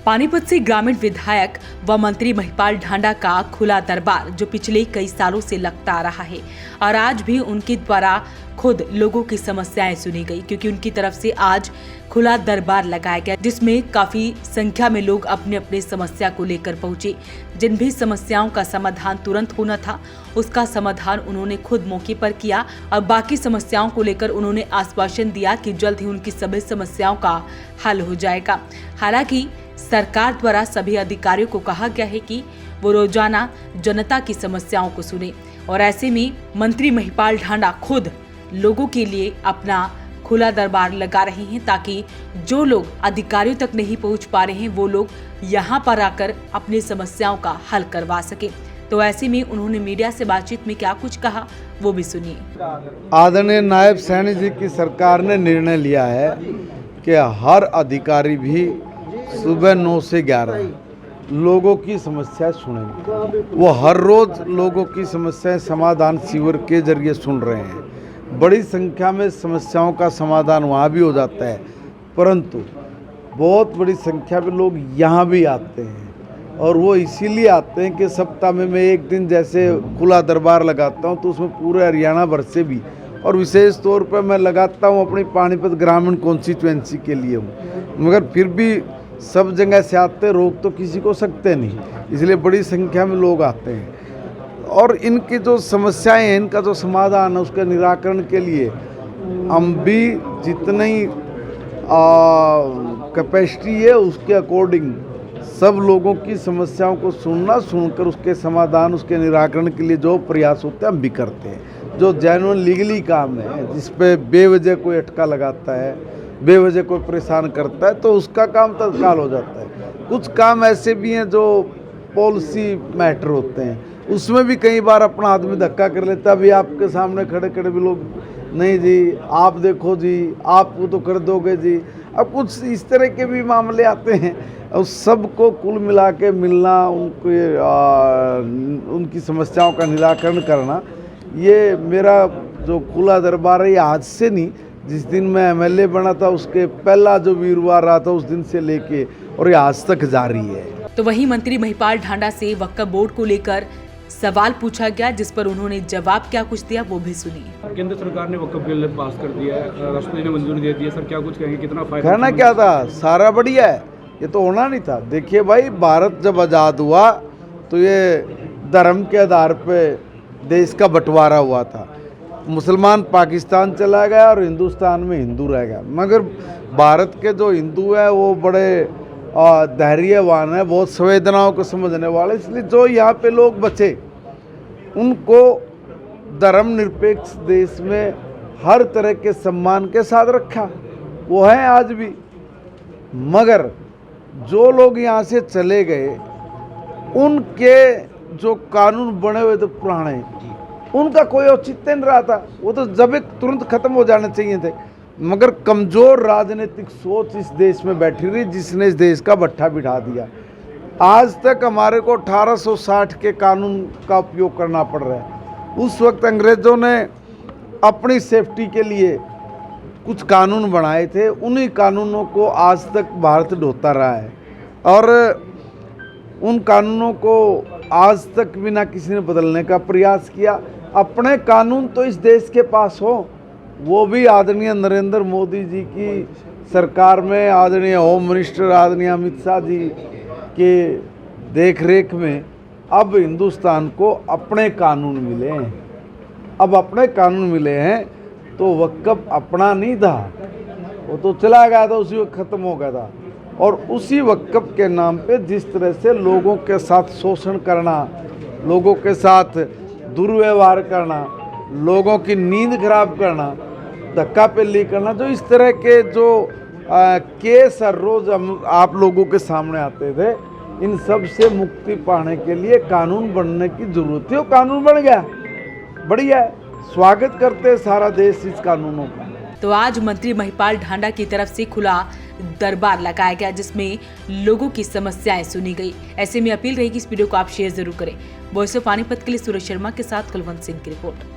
पानीपत से ग्रामीण विधायक व मंत्री महिपाल ढांडा का खुला दरबार जो पिछले कई सालों से लगता आ रहा है और आज भी उनके द्वारा खुद लोगों की समस्याएं सुनी गई, क्योंकि उनकी तरफ से आज खुला दरबार लगाया गया जिसमें काफी संख्या में लोग अपने अपने समस्या को लेकर पहुंचे। जिन भी समस्याओं का समाधान तुरंत होना था उसका समाधान उन्होंने खुद मौके पर किया और बाकी समस्याओं को लेकर उन्होंने आश्वासन दिया कि जल्द ही उनकी सभी समस्याओं का हल हो जाएगा। हालांकि सरकार द्वारा सभी अधिकारियों को कहा गया है कि वो रोजाना जनता की समस्याओं को सुने और ऐसे में मंत्री महिपाल ढांडा खुद लोगों के लिए अपना खुला दरबार लगा रहे हैं ताकि जो लोग अधिकारियों तक नहीं पहुंच पा रहे हैं वो लोग यहां पर आकर अपनी समस्याओं का हल करवा सके। तो ऐसे में उन्होंने मीडिया से बातचीत में क्या कुछ कहा वो भी सुनिए। आदरणीय नायब सैनी जी की सरकार ने निर्णय लिया है कि हर अधिकारी भी सुबह 9 से 11 लोगों की समस्या सुनेंगे। वो हर रोज लोगों की समस्याएं समाधान शिविर के जरिए सुन रहे हैं। बड़ी संख्या में समस्याओं का समाधान वहाँ भी हो जाता है, परंतु बहुत बड़ी संख्या में लोग यहाँ भी आते हैं और वो इसीलिए आते हैं कि सप्ताह में मैं एक दिन जैसे खुला दरबार लगाता हूँ तो उसमें पूरे हरियाणा भर से भी और विशेष तौर पर मैं लगाता हूँ अपनी पानीपत ग्रामीण कॉन्स्टिट्यूएंसी के लिए हूँ, मगर फिर भी सब जगह से आते, रोक तो किसी को सकते नहीं, इसलिए बड़ी संख्या में लोग आते हैं और इनकी जो समस्याएं हैं इनका जो समाधान है उसके निराकरण के लिए हम भी जितनी कैपेसिटी है उसके अकॉर्डिंग सब लोगों की समस्याओं को सुनकर उसके समाधान उसके निराकरण के लिए जो प्रयास होते हैं हम भी करते हैं। जो जेन्युइन लीगली काम है जिस पे बेवजह कोई अटका लगाता है, बेवजह कोई परेशान करता है तो उसका काम तत्काल हो जाता है। कुछ काम ऐसे भी हैं जो पॉलिसी मैटर होते हैं, उसमें भी कई बार अपना आदमी धक्का कर लेता है। अभी आपके सामने खड़े खड़े भी लोग नहीं जी आप देखो जी आप वो तो कर दोगे जी, अब कुछ इस तरह के भी मामले आते हैं और सबको कुल मिला के मिलना, उनकी समस्याओं का निराकरण करना, ये मेरा जो खुला दरबार है ये आज से नहीं, जिस दिन मैं एमएलए बना था उसके पहला जो वीरवार रहा था उस दिन से लेके और ये आज तक जारी है। तो वहीं मंत्री महिपाल ढांडा से वक्फ बोर्ड को लेकर सवाल पूछा गया जिस पर उन्होंने जवाब क्या कुछ दिया वो भी सुनिए। केंद्र सरकार ने वक्फ बिल पास कर दिया है, राष्ट्रपति ने मंजूरी दे दी है, सर क्या कुछ कहेंगे, कितना फायदा? कहना क्या था, सारा बढ़िया है, ये तो होना नहीं था। देखिए भाई, भारत जब आज़ाद हुआ तो ये धर्म के आधार पे देश का बंटवारा हुआ था। मुसलमान पाकिस्तान चला गया और हिंदुस्तान में हिंदू रह गया, मगर भारत के जो हिंदू है वो बड़े धैर्यवान है, बहुत संवेदनाओं को समझने वाले, इसलिए जो यहाँ पे लोग बचे उनको धर्मनिरपेक्ष देश में हर तरह के सम्मान के साथ रखा, वो है आज भी। मगर जो लोग यहाँ से चले गए उनके जो कानून बने हुए थे पुराने, उनका कोई औचित्य नहीं रहा था, वो तो जब तुरंत खत्म हो जाने चाहिए थे। मगर कमज़ोर राजनीतिक सोच इस देश में बैठी रही जिसने इस देश का भट्ठा बिठा दिया। आज तक हमारे को 1860 के कानून का उपयोग करना पड़ रहा है। उस वक्त अंग्रेज़ों ने अपनी सेफ्टी के लिए कुछ कानून बनाए थे, उन्हीं कानूनों को आज तक भारत ढोता रहा है और उन कानूनों को आज तक बिना किसी ने बदलने का प्रयास किया। अपने कानून तो इस देश के पास हो, वो भी आदरणीय नरेंद्र मोदी जी की सरकार में, आदरणीय होम मिनिस्टर आदरणीय अमित शाह जी के देखरेख में अब हिंदुस्तान को अपने कानून मिले हैं। अब अपने कानून मिले हैं तो वक्फ अपना नहीं था, वो तो चला गया था, उसी वक्त ख़त्म हो गया था। और उसी वक्फ के नाम पे जिस तरह से लोगों के साथ शोषण करना, लोगों के साथ दुर्व्यवहार करना, लोगों की नींद खराब करना, धक्का पेली करना, जो इस तरह के जो केस हर रोज़ आप लोगों के सामने आते थे, इन सब से मुक्ति पाने के लिए कानून बनने की जरूरत है। वो कानून बन गया, बढ़िया है, स्वागत करते हैं सारा देश इस कानूनों का। तो आज मंत्री महिपाल ढांडा की तरफ से खुला दरबार लगाया गया जिसमें लोगों की समस्याएं सुनी गई। ऐसे में अपील रहेगी इस वीडियो को आप शेयर जरूर करें। वॉइस ऑफ पानीपत के लिए सूरज शर्मा के साथ कुलवंत सिंह की रिपोर्ट।